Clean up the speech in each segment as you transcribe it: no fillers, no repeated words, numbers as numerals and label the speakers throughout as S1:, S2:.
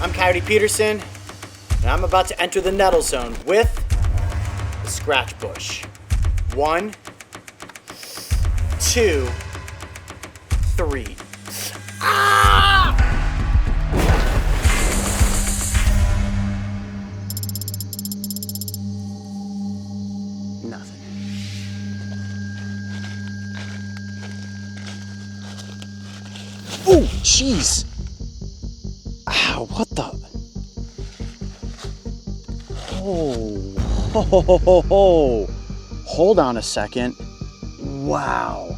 S1: I'm Coyote Peterson, and I'm about to enter the nettle zone with the Scratchbush. 1, 2, 3. Ah! Nothing. Oh, jeez. Ow, what the? Oh, hold on a second. Wow.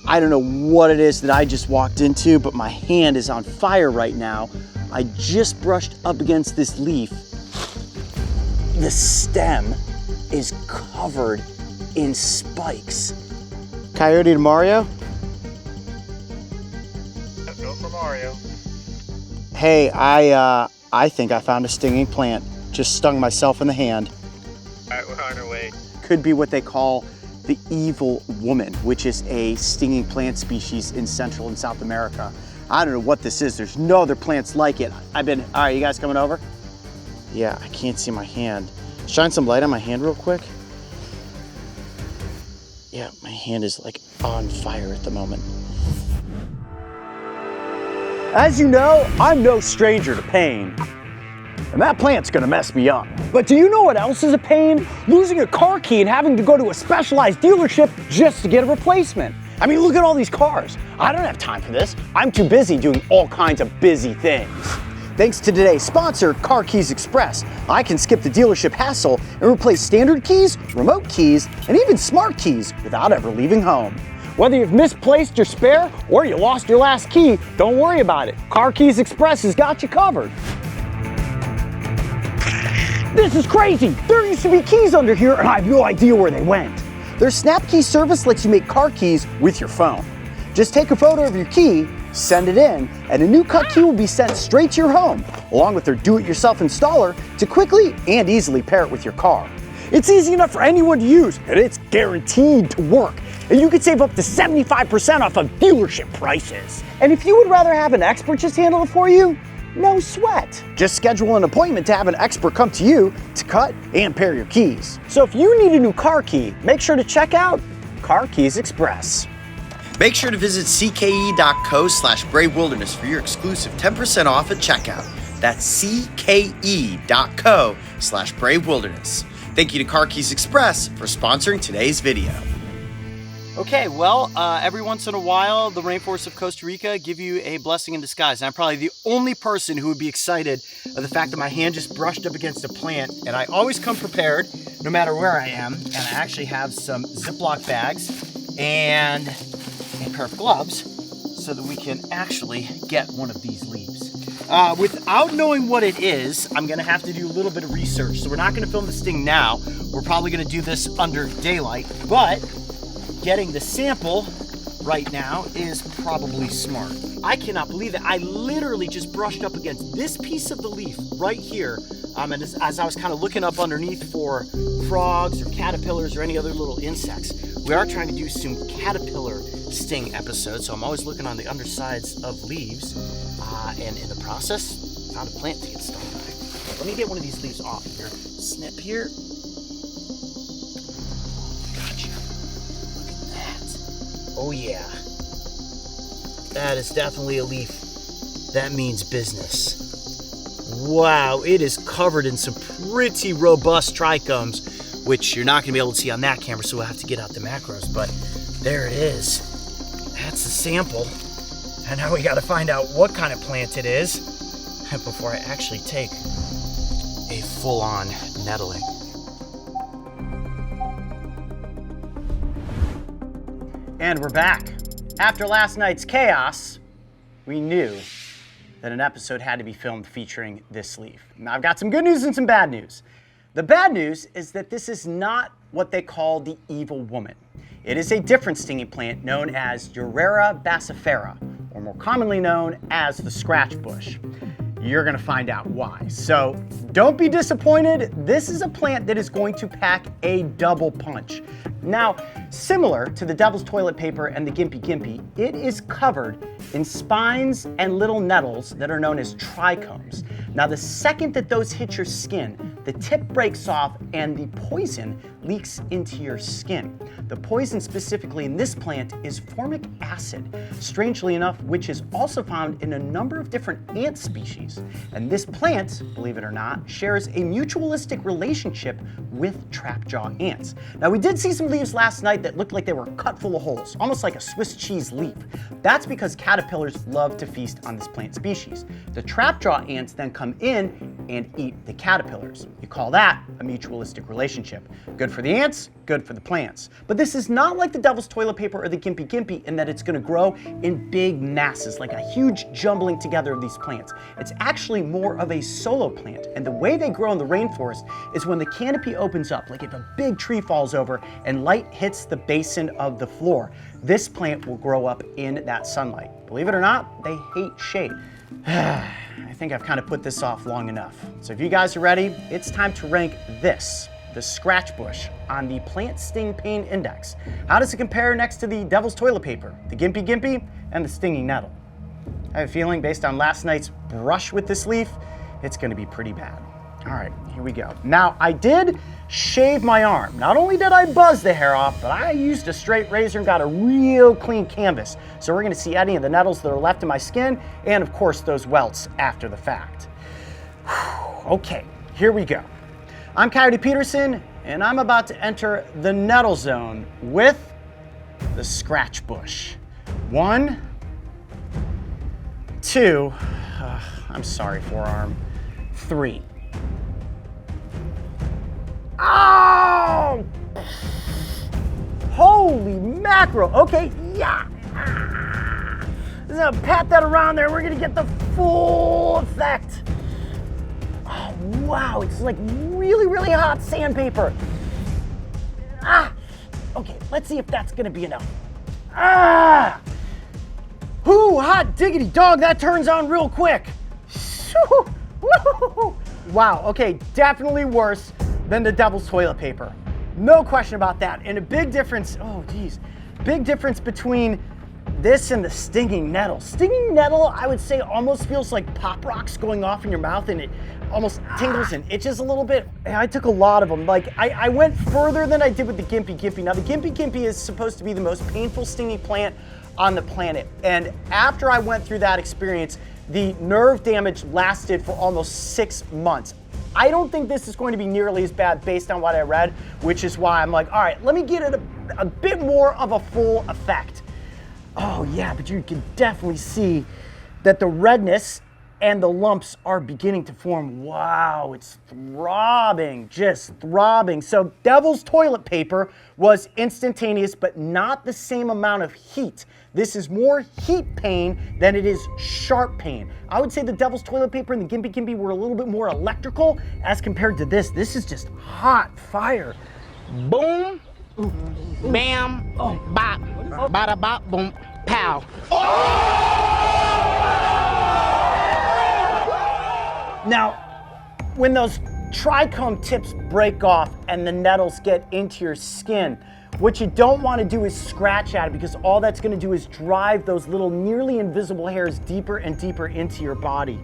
S1: I don't know what it is that I just walked into, but my hand is on fire right now. I just brushed up against this leaf. The stem is covered in spikes. Coyote to Mario?
S2: Go for Mario.
S1: Hey, I think I found a stinging plant. Just stung myself in the hand.
S2: All right, we're on our way.
S1: Could be what they call the evil woman, which is a stinging plant species in Central and South America. I don't know what this is. There's no other plants like it. All right, you guys coming over? Yeah, I can't see my hand. Shine some light on my hand real quick. Yeah, my hand is like on fire at the moment. As you know, I'm no stranger to pain. And that plant's gonna mess me up. But do you know what else is a pain? Losing a car key and having to go to a specialized dealership just to get a replacement. I mean, look at all these cars. I don't have time for this. I'm too busy doing all kinds of busy things. Thanks to today's sponsor, Car Keys Express, I can skip the dealership hassle and replace standard keys, remote keys, and even smart keys without ever leaving home. Whether you've misplaced your spare or you lost your last key, don't worry about it. Car Keys Express has got you covered. This is crazy! There used to be keys under here and I have no idea where they went. Their Snap Key service lets you make car keys with your phone. Just take a photo of your key, send it in, and a new cut key will be sent straight to your home, along with their do-it-yourself installer to quickly and easily pair it with your car. It's easy enough for anyone to use, and it's guaranteed to work. And you can save up to 75% off of dealership prices. And if you would rather have an expert just handle it for you, no sweat. Just schedule an appointment to have an expert come to you to cut and pair your keys. So if you need a new car key, make sure to check out Car Keys Express. Make sure to visit cke.co/bravewilderness for your exclusive 10% off at checkout. That's cke.co/bravewilderness. Thank you to Car Keys Express for sponsoring today's video. Okay, well, every once in a while, the rainforests of Costa Rica give you a blessing in disguise. And I'm probably the only person who would be excited of the fact that my hand just brushed up against a plant. And I always come prepared, no matter where I am. And I actually have some Ziploc bags and a pair of gloves so that we can actually get one of these leaves. Without knowing what it is, I'm gonna have to do a little bit of research. So we're not gonna film this thing now. We're probably gonna do this under daylight, but getting the sample right now is probably smart. I cannot believe it. I literally just brushed up against this piece of the leaf right here. And as I was kind of looking up underneath for frogs or caterpillars or any other little insects, we are trying to do some caterpillar sting episodes. So I'm always looking on the undersides of leaves. And in the process, found a plant to get stung by. Let me get one of these leaves off here. Snip here. Oh yeah, that is definitely a leaf. That means business. Wow, it is covered in some pretty robust trichomes, which you're not gonna be able to see on that camera, so we'll have to get out the macros, but there it is. That's the sample. And now we gotta find out what kind of plant it is before I actually take a full-on nettling. And we're back. After last night's chaos, we knew that an episode had to be filmed featuring this leaf. Now I've got some good news and some bad news. The bad news is that this is not what they call the evil woman. It is a different stinging plant known as Urera Baccifera, or more commonly known as the Scratchbush. You're gonna find out why. So don't be disappointed. This is a plant that is going to pack a double punch. Now, similar to the devil's toilet paper and the gimpy gimpy, it is covered in spines and little nettles that are known as trichomes. Now, the second that those hit your skin, the tip breaks off and the poison leaks into your skin. The poison specifically in this plant is formic acid, strangely enough, which is also found in a number of different ant species. And this plant, believe it or not, shares a mutualistic relationship with trapjaw ants. Now, we did see some leaves last night that looked like they were cut full of holes, almost like a Swiss cheese leaf. That's because caterpillars love to feast on this plant species. The trapjaw ants then come in and eat the caterpillars. You call that a mutualistic relationship. Good for the ants, good for the plants. But this is not like the devil's toilet paper or the gimpy gimpy in that it's going to grow in big masses, like a huge jumbling together of these plants. It's actually more of a solo plant, and the way they grow in the rainforest is when the canopy opens up, like if a big tree falls over and light hits the basin of the floor. This plant will grow up in that sunlight. Believe it or not, they hate shade. I think I've kind of put this off long enough. So if you guys are ready, it's time to rank this, the Scratchbush, on the Plant Sting Pain Index. How does it compare next to the devil's toilet paper, the gimpy gimpy, and the stinging nettle? I have a feeling based on last night's brush with this leaf, it's gonna be pretty bad. All right, here we go. Now, I did shave my arm. Not only did I buzz the hair off, but I used a straight razor and got a real clean canvas. So we're gonna see any of the nettles that are left in my skin, and of course, those welts after the fact. Okay, here we go. I'm Coyote Peterson, and I'm about to enter the nettle zone with the Scratchbush. 1, 2, I'm sorry, forearm, 3. Oh! Holy mackerel. Okay, yeah. Just gonna pat that around there. We're gonna get the full effect. Oh, wow, it's like really, really hot sandpaper. Okay, let's see if that's gonna be enough. Hot diggity dog, that turns on real quick. Wow, okay, definitely worse than the devil's toilet paper. No question about that. And a big difference, big difference between this and the stinging nettle. Stinging nettle, I would say, almost feels like pop rocks going off in your mouth, and it almost tingles and itches a little bit. I took a lot of them. Like, I went further than I did with the gimpy gimpy. Now, the gimpy gimpy is supposed to be the most painful stinging plant on the planet. And after I went through that experience, the nerve damage lasted for almost 6 months. I don't think this is going to be nearly as bad based on what I read, which is why I'm like, all right, let me get it a bit more of a full effect. Oh yeah, but you can definitely see that the redness and the lumps are beginning to form. Wow, it's throbbing, just throbbing. So devil's toilet paper was instantaneous, but not the same amount of heat. This is more heat pain than it is sharp pain. I would say the devil's toilet paper and the gimpy gimpy were a little bit more electrical as compared to this. This is just hot fire.
S3: Boom, bam, bop, bada bop, boom, pow.
S1: Now, when those trichome tips break off and the nettles get into your skin, what you don't want to do is scratch at it, because all that's going to do is drive those little nearly invisible hairs deeper and deeper into your body.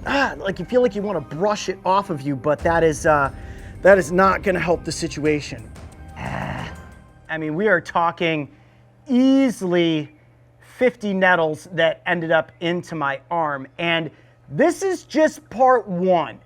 S1: Like you feel like you want to brush it off of you, but that is not going to help the situation. I mean, we are talking easily 50 nettles that ended up into my arm, and this is just part 1.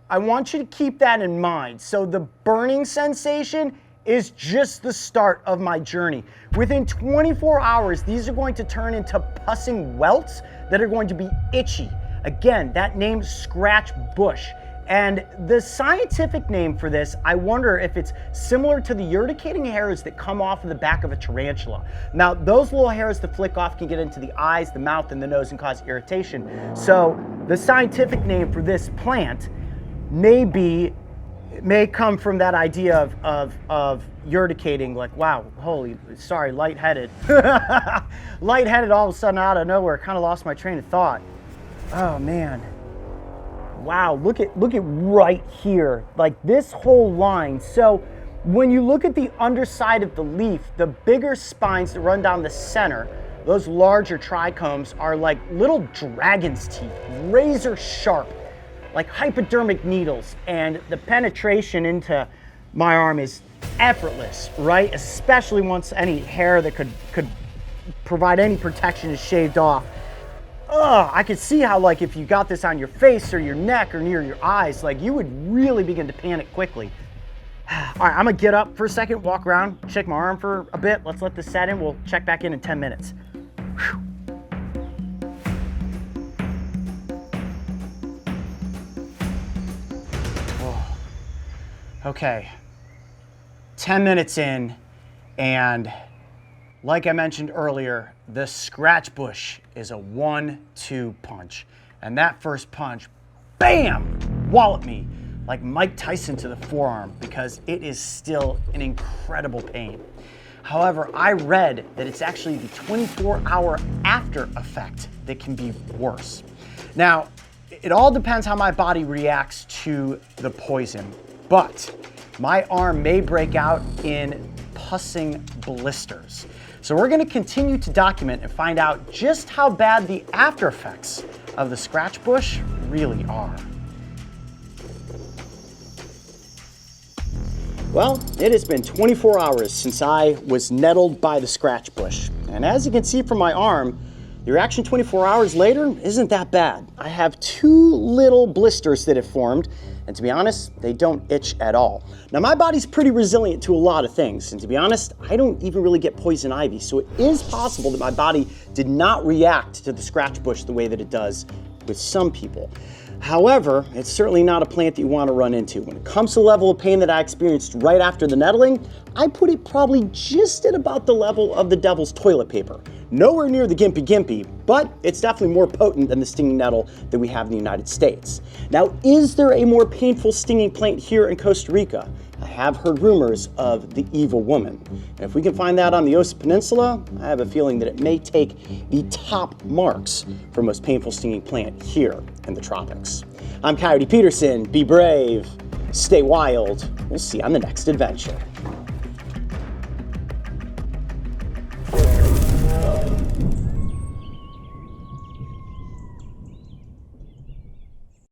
S1: I want you to keep that in mind. So the burning sensation is just the start of my journey. Within 24 hours, these are going to turn into pussing welts that are going to be itchy. Again, that name, Scratchbush. And the scientific name for this, I wonder if it's similar to the urticating hairs that come off of the back of a tarantula. Now, those little hairs that flick off can get into the eyes, the mouth, and the nose and cause irritation. So the scientific name for this plant may come from that idea of urticating, like, wow, lightheaded. Lightheaded all of a sudden out of nowhere, kind of lost my train of thought. Oh man. Wow, look at right here, like this whole line. So when you look at the underside of the leaf, the bigger spines that run down the center, those larger trichomes are like little dragon's teeth, razor sharp. like hypodermic needles, and the penetration into my arm is effortless, right? Especially once any hair that could provide any protection is shaved off. Ugh, I could see how, like, if you got this on your face or your neck or near your eyes, like, you would really begin to panic quickly. All right, I'm gonna get up for a second, walk around, check my arm for a bit. Let's let this set in. We'll check back in 10 minutes. Whew. Okay, 10 minutes in, and like I mentioned earlier, the Scratchbush is a 1-2 punch. And that first punch, bam, walloped me like Mike Tyson to the forearm, because it is still an incredible pain. However, I read that it's actually the 24-hour after effect that can be worse. Now, it all depends how my body reacts to the poison, but my arm may break out in pussing blisters. So we're gonna continue to document and find out just how bad the after effects of the Scratchbush really are. Well, it has been 24 hours since I was nettled by the Scratchbush. And as you can see from my arm, the reaction 24 hours later isn't that bad. I have 2 little blisters that have formed, and to be honest, they don't itch at all. Now, my body's pretty resilient to a lot of things, and to be honest, I don't even really get poison ivy, so it is possible that my body did not react to the Scratchbush the way that it does with some people. However, it's certainly not a plant that you want to run into. When it comes to the level of pain that I experienced right after the nettling, I put it probably just at about the level of the devil's toilet paper. Nowhere near the gimpy, but it's definitely more potent than the stinging nettle that we have in the United States. Now, is there a more painful stinging plant here in Costa Rica? I have heard rumors of the evil woman. And if we can find that on the Osa Peninsula, I have a feeling that it may take the top marks for most painful stinging plant here in the tropics. I'm Coyote Peterson. Be brave, stay wild. We'll see you on the next adventure.